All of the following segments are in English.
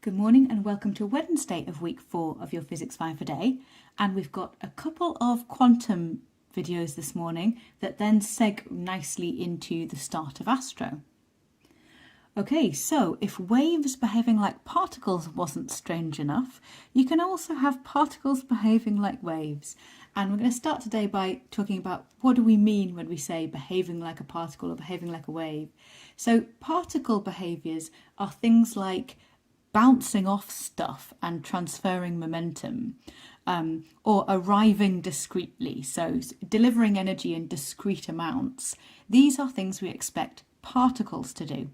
Good morning and welcome to Wednesday of week 4 of your Physics 5 a day. And we've got a couple of quantum videos this morning that then seg nicely into the start of Astro. Okay, so if waves behaving like particles wasn't strange enough, you can also have particles behaving like waves. And we're going to start today by talking about what do we mean when we say behaving like a particle or behaving like a wave. So particle behaviours are things like bouncing off stuff and transferring momentum, or arriving discretely, so delivering energy in discrete amounts. These are things we expect particles to do.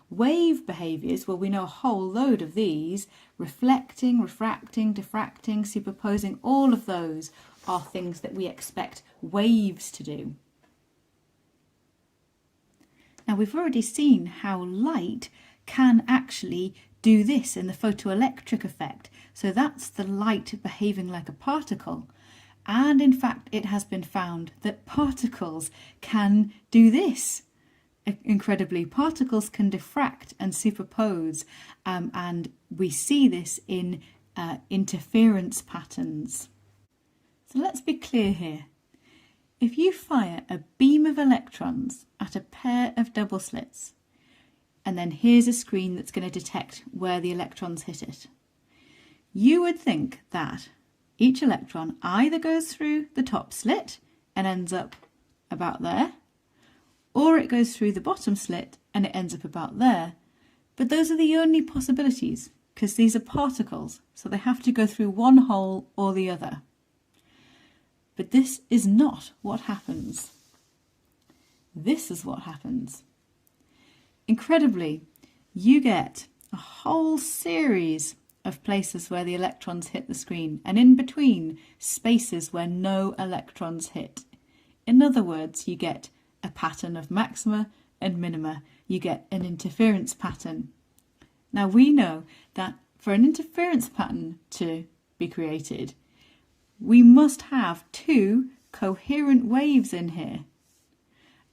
Wave behaviours, well, we know a whole load of these: reflecting, refracting, diffracting, superposing. All of those are things that we expect waves to do. Now, we've already seen how light can actually do this in the photoelectric effect. So that's the light behaving like a particle. And in fact, it has been found that particles can do this. Incredibly, particles can diffract and superpose, and we see this in interference patterns. So let's be clear here. If you fire a beam of electrons at a pair of double slits, and then here's a screen that's going to detect where the electrons hit it, you would think that each electron either goes through the top slit and ends up about there, or it goes through the bottom slit and it ends up about there. But those are the only possibilities, because these are particles, so they have to go through one hole or the other. But this is not what happens. This is what happens. Incredibly, you get a whole series of places where the electrons hit the screen, and in between, spaces where no electrons hit. In other words, you get a pattern of maxima and minima. You get an interference pattern. Now, we know that for an interference pattern to be created, we must have two coherent waves in here,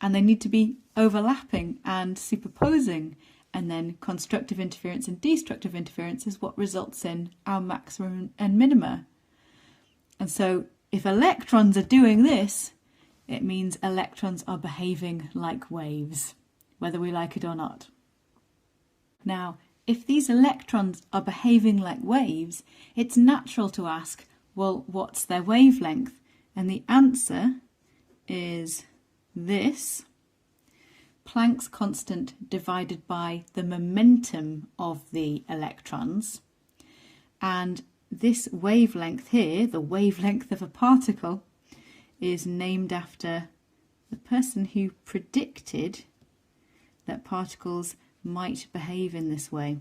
and they need to be overlapping and superposing, and then constructive interference and destructive interference is what results in our maximum and minima. And so if electrons are doing this, it means electrons are behaving like waves, whether we like it or not. Now, if these electrons are behaving like waves, it's natural to ask, well, what's their wavelength? And the answer is this: Planck's constant divided by the momentum of the electrons. And this wavelength here, the wavelength of a particle, is named after the person who predicted that particles might behave in this way.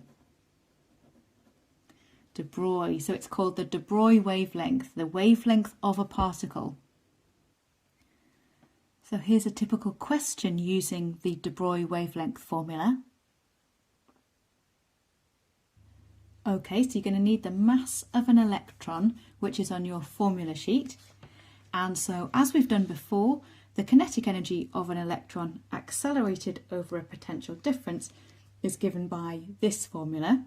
Bruy. So it's called the Bruy wavelength, the wavelength of a particle. So here's a typical question using the Bruy wavelength formula. Okay, so you're going to need the mass of an electron, which is on your formula sheet. And so, as we've done before, the kinetic energy of an electron accelerated over a potential difference is given by this formula.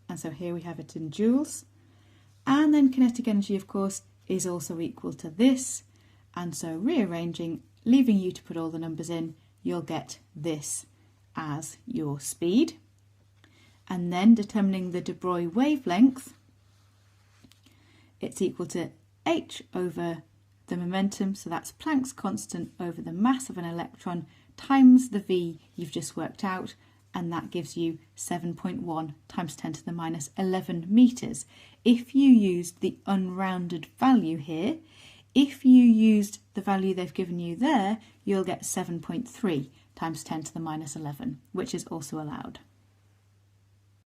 And so here we have it in joules. And then kinetic energy, of course, is also equal to this. And so rearranging, leaving you to put all the numbers in, you'll get this as your speed. And then determining the Bruy wavelength, it's equal to h over the momentum, so that's Planck's constant over the mass of an electron times the v you've just worked out, and that gives you 7.1 times 10 to the minus 11 metres. If you used the unrounded value here, if you used the value they've given you there, you'll get 7.3 times 10 to the minus 11, which is also allowed.